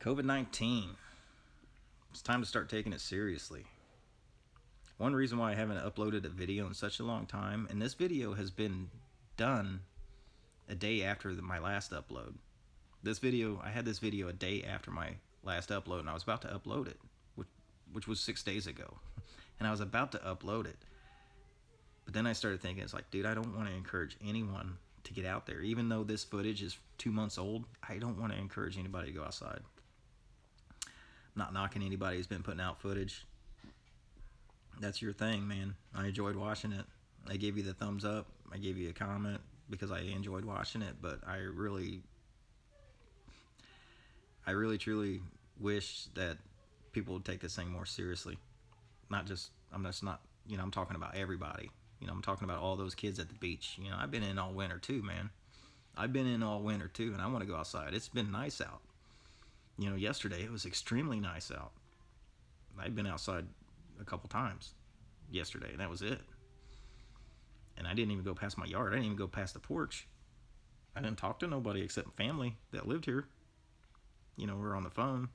COVID-19. It's time to start taking it seriously. One reason why I haven't uploaded a video in such a long time, and this video has been done a day after my last upload. I had this video a day after my last upload, and I was about to upload it, which was 6 days ago. And I was about to upload it. But then I started thinking, it's like, dude, I don't want to encourage anyone to get out there. Even though this footage is 2 months old, I don't want to encourage anybody to go outside. I'm not knocking anybody who's been putting out footage. That's your thing, man. I enjoyed watching it. I gave you the thumbs up. I gave you a comment because I enjoyed watching it, but I really truly wish that people would take this thing more seriously. I'm talking about everybody. I'm talking about all those kids at the beach. I've been in all winter too, man. I've been in all winter too, and I want to go outside. It's been nice out. Yesterday it was extremely nice out. I've been outside a couple times yesterday, and that was it. And I didn't even go past my yard. I didn't even go past the porch. I didn't talk to nobody except family that lived here. We're on the phone.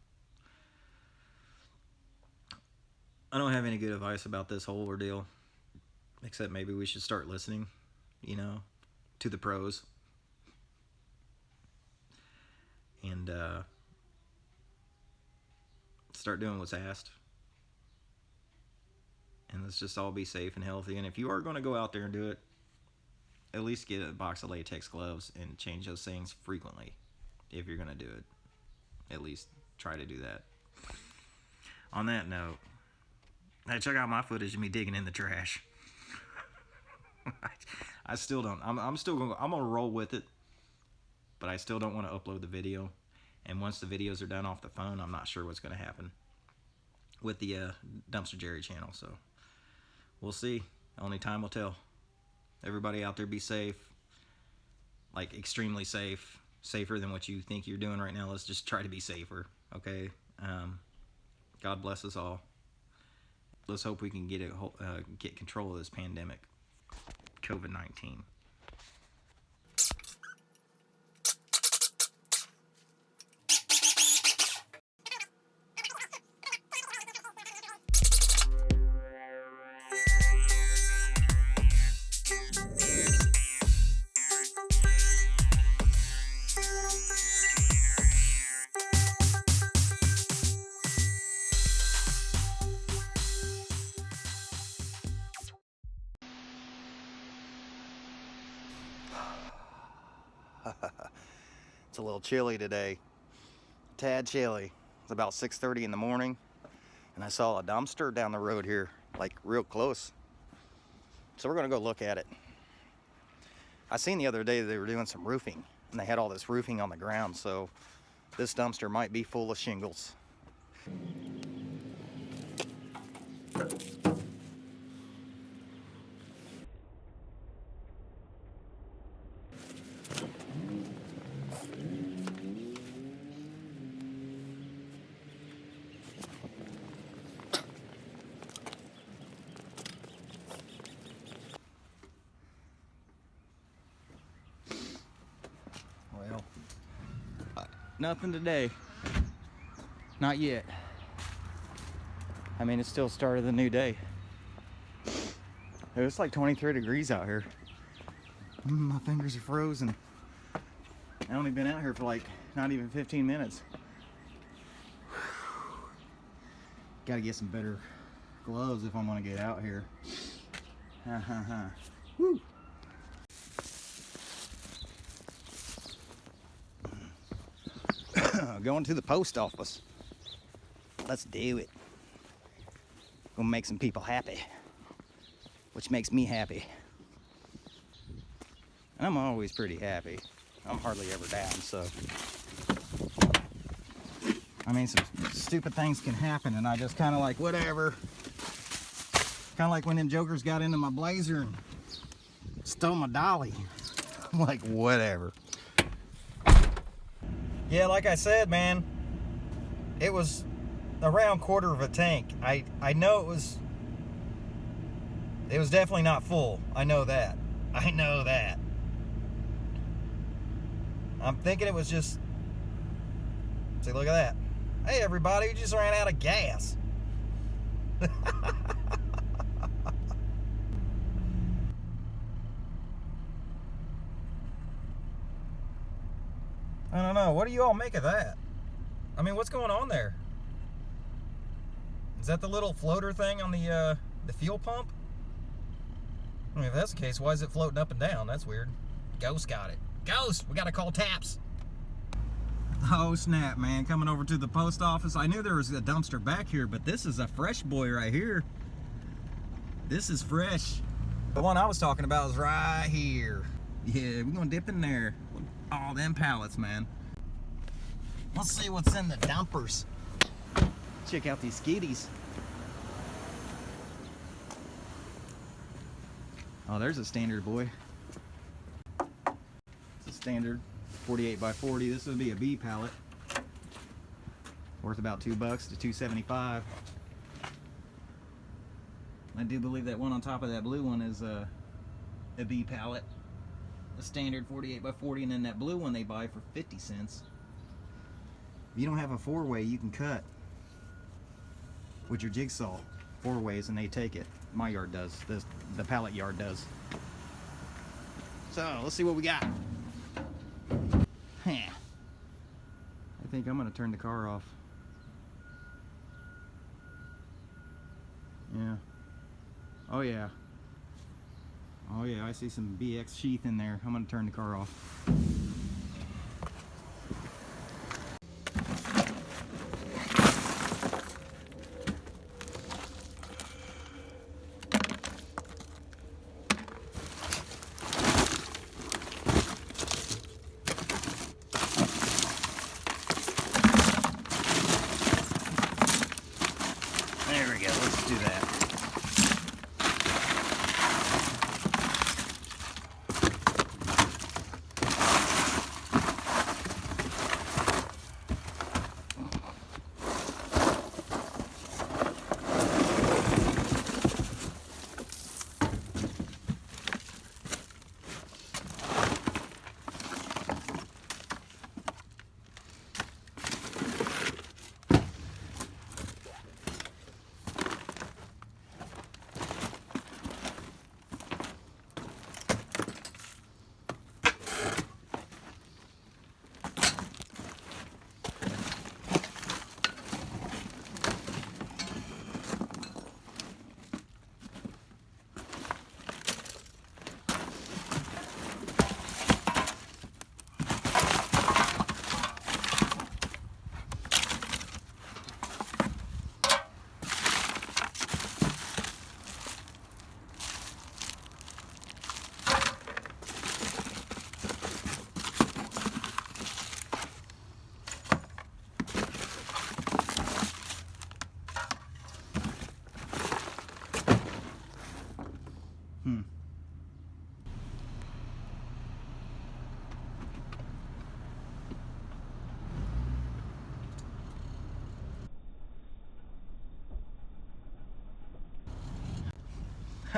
I don't have any good advice about this whole ordeal, except maybe we should start listening, to the pros. And start doing what's asked. And let's just all be safe and healthy. And if you are going to go out there and do it, at least get a box of latex gloves and change those things frequently. If you're going to do it, at least try to do that. On that note, hey, check out my footage of me digging in the trash. I still don't. I'm gonna roll with it, but I still don't want to upload the video. And once the videos are done off the phone, I'm not sure what's going to happen with the Dumpster Jerry channel. So we'll see. Only time will tell. Everybody out there, be safe. Like extremely safe. Safer than what you think you're doing right now. Let's just try to be safer. Okay. God bless us all. Let's hope we can get control of this pandemic, COVID-19. It's a little chilly today, tad chilly. It's about 6:30 in the morning, and I saw a dumpster down the road here, like real close. So we're gonna go look at it. I seen the other day they were doing some roofing, and they had all this roofing on the ground, so this dumpster might be full of shingles. Nothing today. Not yet. I mean, it's still start of the new day. It's like 23 degrees out here. My fingers are frozen. I only been out here for like not even 15 minutes. Gotta get some better gloves if I'm gonna get out here. Woo. Going to the post office. Let's do it. Gonna make some people happy, which makes me happy. And I'm always pretty happy. I'm hardly ever down, so. I mean, some stupid things can happen, and I just kind of like, whatever. Kind of like when them jokers got into my blazer and stole my dolly. I'm like, whatever. Yeah, like I said, man, it was around quarter of a tank. I know it was definitely not full. I know that. I'm thinking it was just, see, look at that. Hey everybody, we just ran out of gas. I don't know. What do you all make of that? I mean, what's going on there? Is that the little floater thing on the fuel pump? I mean, if that's the case, why is it floating up and down? That's weird. Ghost got it. Ghost! We gotta call Taps. Oh snap, man. Coming over to the post office. I knew there was a dumpster back here, but this is a fresh boy right here. This is fresh. The one I was talking about is right here. Yeah, we're gonna dip in there. All them pallets, man. Let's see what's in the dumpers. Check out these skitties. Oh, there's a standard boy. It's a standard 48 by 40. This would be a B pallet. Worth about $2 to $2.75. I do believe that one on top of that blue one is a B pallet. A standard 48 by 40, and then that blue one they buy for 50 cents. If you don't have a 4-way, you can cut with your jigsaw 4 ways and they take it. My yard does. The pallet yard does. So let's see what we got. I think I'm gonna turn the car off. Yeah. Oh yeah. Oh yeah, I see some BX sheath in there. I'm gonna turn the car off. There we go, let's do that.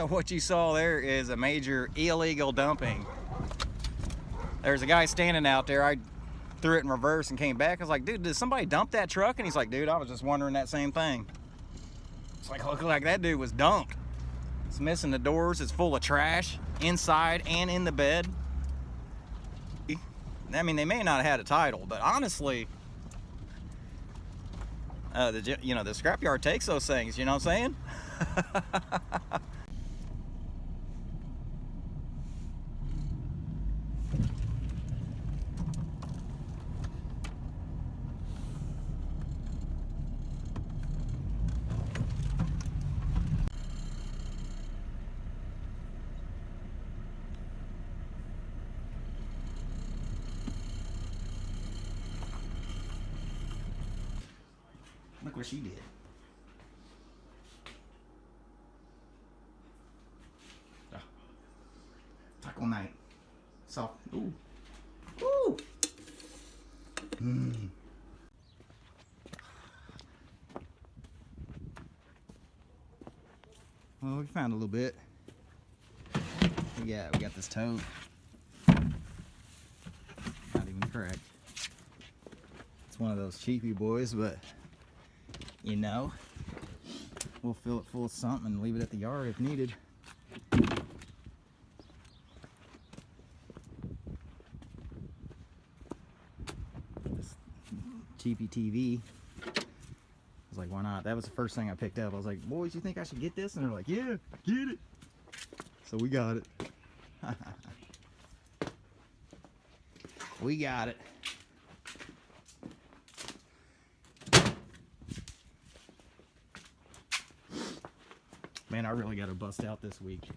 What you saw there is a major illegal dumping. There's a guy standing out there. I threw it in reverse and came back. I was like, dude, did somebody dump that truck? And he's like, dude, I was just wondering that same thing. It's like, looked like that dude was dumped. It's missing the doors. It's full of trash inside and in the bed. I mean, they may not have had a title, but honestly, the scrapyard takes those things. You know what I'm saying? Look what she did. Oh. Taco night. Soft. Ooh. Ooh. Mmm. Well, we found a little bit. We got this tote. Not even cracked. It's one of those cheapy boys, but you know, we'll fill it full of something and leave it at the yard if needed. This cheapy TV. I was like, why not? That was the first thing I picked up. I was like, boys, you think I should get this? And they're like, yeah, get it. So we got it. We got it. Man, I really got to bust out this week.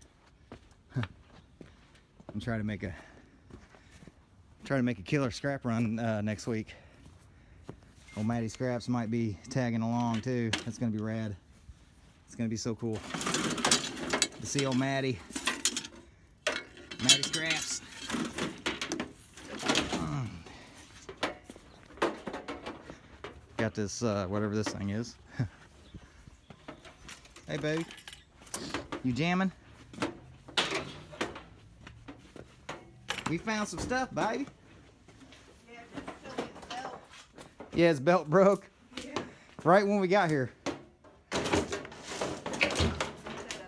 I'm trying to make a killer scrap run next week. Old Maddie Scraps might be tagging along too. That's gonna be rad. It's gonna be so cool to see old Maddie Scraps. Got this whatever this thing is. Hey baby, you jamming? We found some stuff, baby. Yeah, just still need the belt. Yeah, his belt broke. Yeah. Right when we got here. I've said that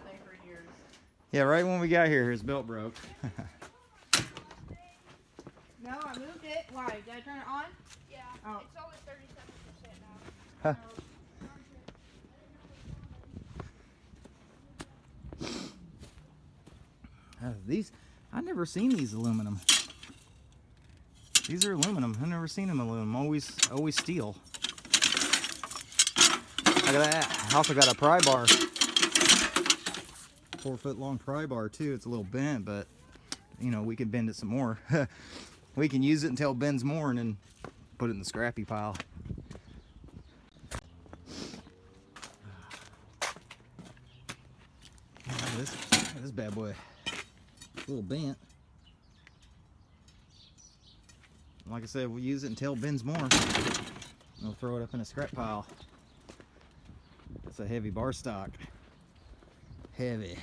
thing for years. Yeah, right when we got here, his belt broke. No, I moved it. Why? Did I turn it on? Yeah, Oh. it's only 37% now. Huh. These, I've never seen these aluminum. These are aluminum. I've never seen them aluminum. Always steel. Look at that. I also got a pry bar. 4-foot long pry bar too. It's a little bent, but you know, we can bend it some more. We can use it until it bends more and then put it in the scrappy pile. Look at this bad boy. A little bent. Like I said, we'll use it until it bends more. We'll throw it up in a scrap pile. That's a heavy bar stock. Heavy.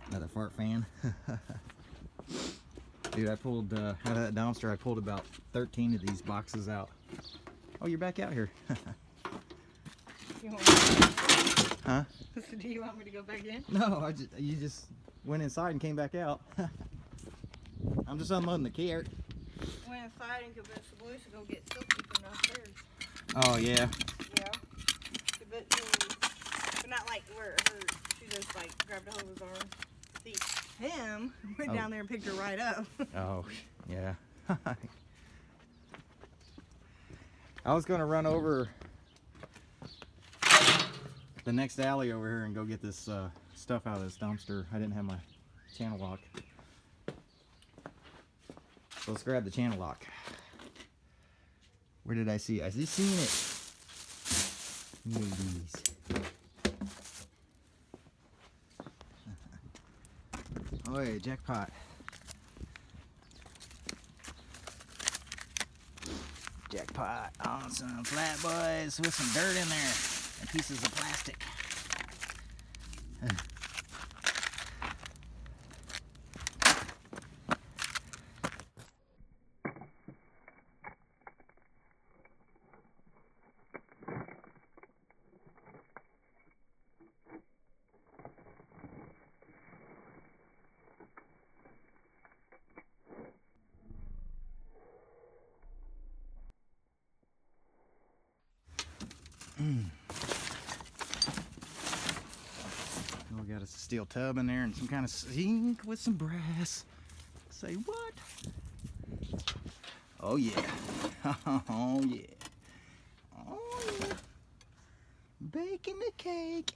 Another fart fan. Dude, I pulled out of that dumpster. I pulled about 13 of these boxes out. Oh, you're back out here. You want me to Huh? So do you want me to go back in? No, you just went inside and came back out. I'm just unloading the cart. Went inside and convinced the boys to go get Silky from downstairs. Oh yeah. Yeah. But not like where she just like grabbed a hold of his arm. See, him went down there and picked her right up. Oh yeah. I was gonna run over the next alley over here and go get this stuff out of this dumpster. I didn't have my channel lock. So let's grab the channel lock. Where did I see it? I just seen it. Ladies. Oh yeah, jackpot. Jackpot on some flat boys with some dirt in there and pieces of plastic. We got a steel tub in there and some kind of sink with some brass. Say what? Oh yeah. Oh yeah. Oh yeah. Baking the cake.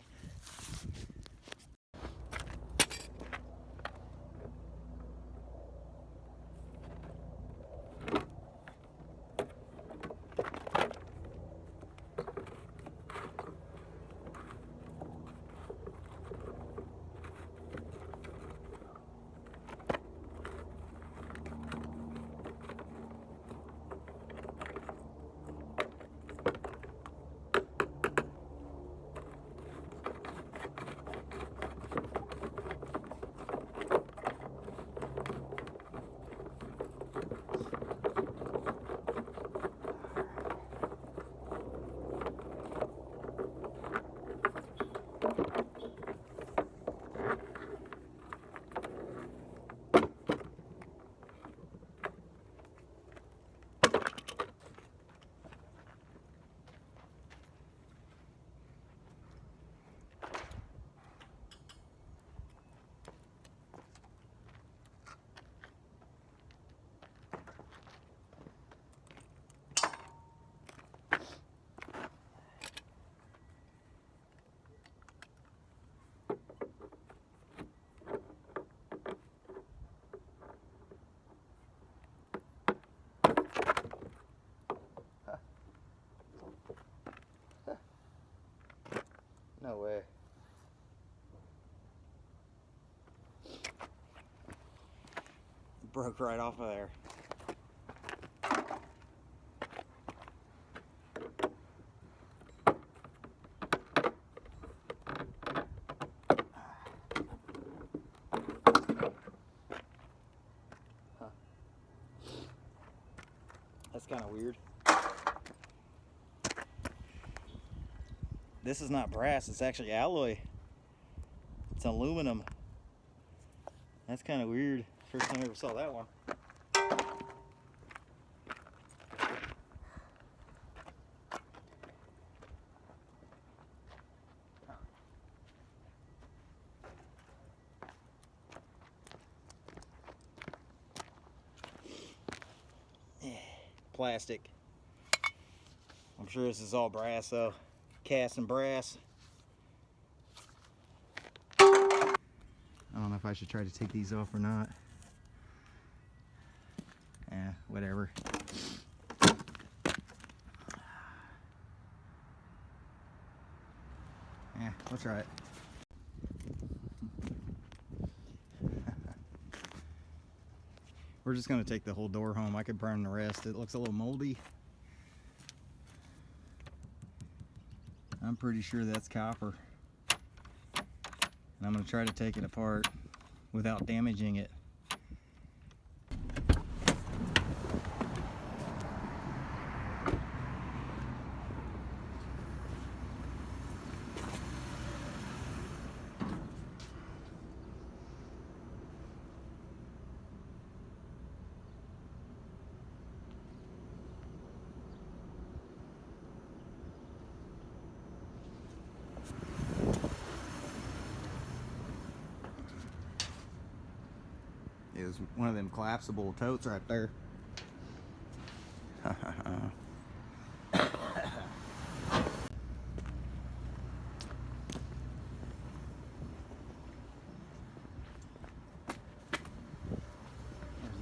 No way. Broke right off of there. Huh. That's kind of weird. This is not brass, it's actually alloy. It's aluminum. That's kind of weird. First time I ever saw that one. Plastic. I'm sure this is all brass though. Cast and brass. I don't know if I should try to take these off or not. Whatever. We'll try it. We're just gonna take the whole door home. I could burn the rest. It looks a little moldy. I'm pretty sure that's copper. And I'm gonna try to take it apart without damaging it. It was one of them collapsible totes right there. There's a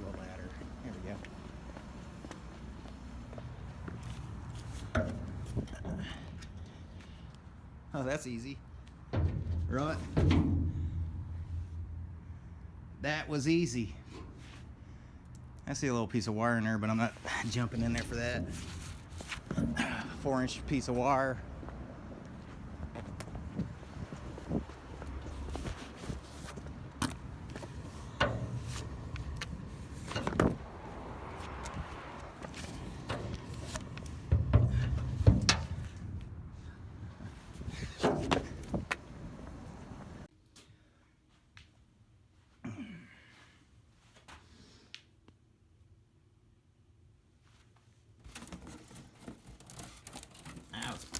little ladder. There we go. Oh, that's easy. Right? That was easy. I see a little piece of wire in there, but I'm not jumping in there for that. 4-inch piece of wire.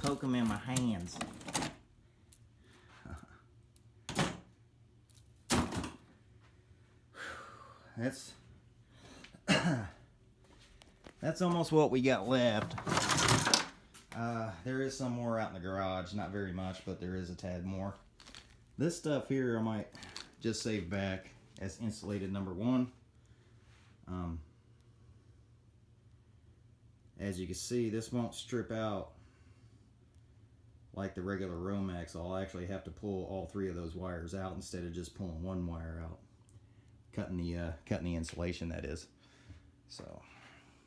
Poke them in my hands. That's almost what we got left. There is some more out in the garage, not very much, but there is a tad more. This stuff here I might just save back as insulated number 1. As you can see, this won't strip out like the regular Romex. I'll actually have to pull all 3 of those wires out instead of just pulling 1 wire out, cutting the insulation, that is. So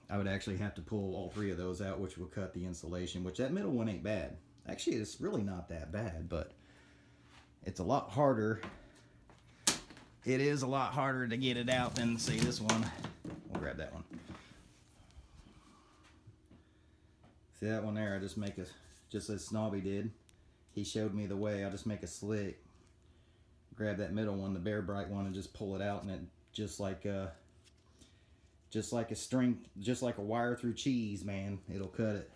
I would actually have to pull all 3 of those out, which will cut the insulation, which that middle one ain't bad. Actually, it's really not that bad, but it's a lot harder. It is a lot harder to get it out than, say, this one. We'll grab that one. See that one there? I just make just as Snobby did. He showed me the way. I just make a slit, grab that middle one, the Bear Bright one, and just pull it out, and it just like a string, just like a wire through cheese, man. It'll cut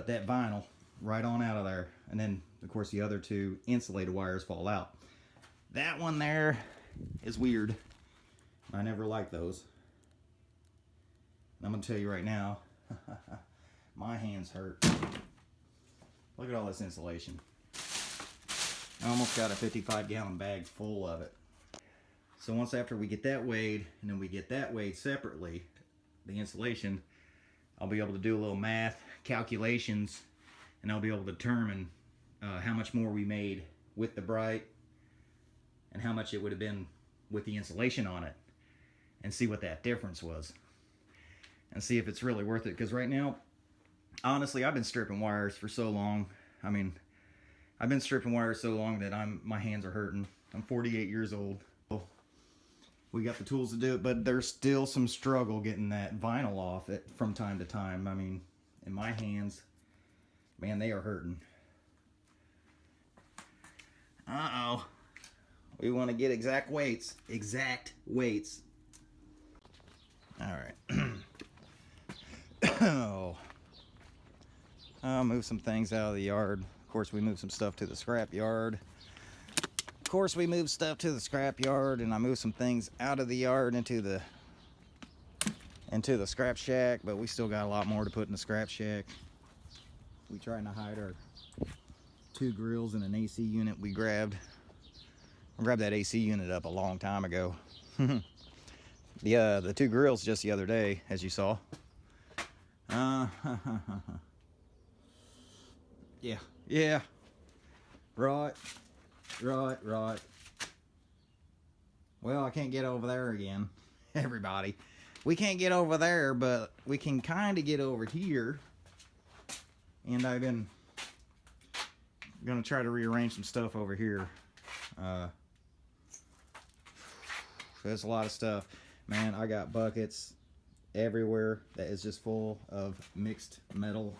that vinyl right on out of there. And then of course the other 2 insulated wires fall out. That one there is weird. I never liked those. And I'm gonna tell you right now, my hands hurt. Look at all this insulation. I almost got a 55-gallon bag full of it. So once after we get that weighed, and then we get that weighed separately, the insulation, I'll be able to do a little math calculations, and I'll be able to determine how much more we made with the bright and how much it would have been with the insulation on it, and see what that difference was, and see if it's really worth it. Because right now, honestly, I've been stripping wires for so long. I mean, I've been stripping wires so long that my hands are hurting. I'm 48 years old. We got the tools to do it, but there's still some struggle getting that vinyl off it from time to time. I mean, in my hands, man, they are hurting. Uh-oh. We want to get exact weights. Exact weights. All right. Oh. I'll move some things out of the yard. Of course, we moved some stuff to the scrap yard. Of course, we moved stuff to the scrap yard, and I moved some things out of the yard into the scrap shack, but we still got a lot more to put in the scrap shack. We trying to hide our 2 grills and an AC unit we grabbed. I grabbed that AC unit up a long time ago. The 2 grills just the other day, as you saw. Yeah. Right. Well, I can't get over there again, everybody. We can't get over there, but we can kind of get over here. And I've been gonna try to rearrange some stuff over here. There's a lot of stuff. Man, I got buckets everywhere that is just full of mixed metal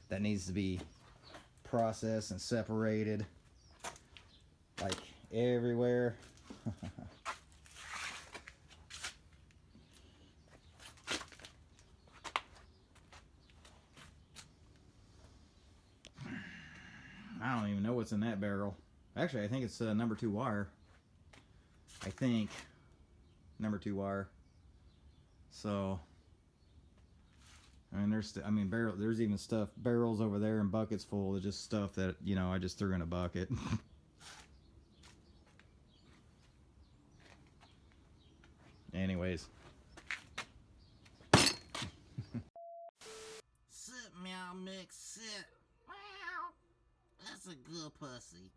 that needs to be processed and separated. Like everywhere. I don't even know what's in that barrel. Actually, I think it's number 2 wire. I think number 2 wire. So, I mean, there's even barrels over there and buckets full of just stuff that, you know, I just threw in a bucket. Anyways. Sit, meow mix, sit. Meow. That's a good pussy.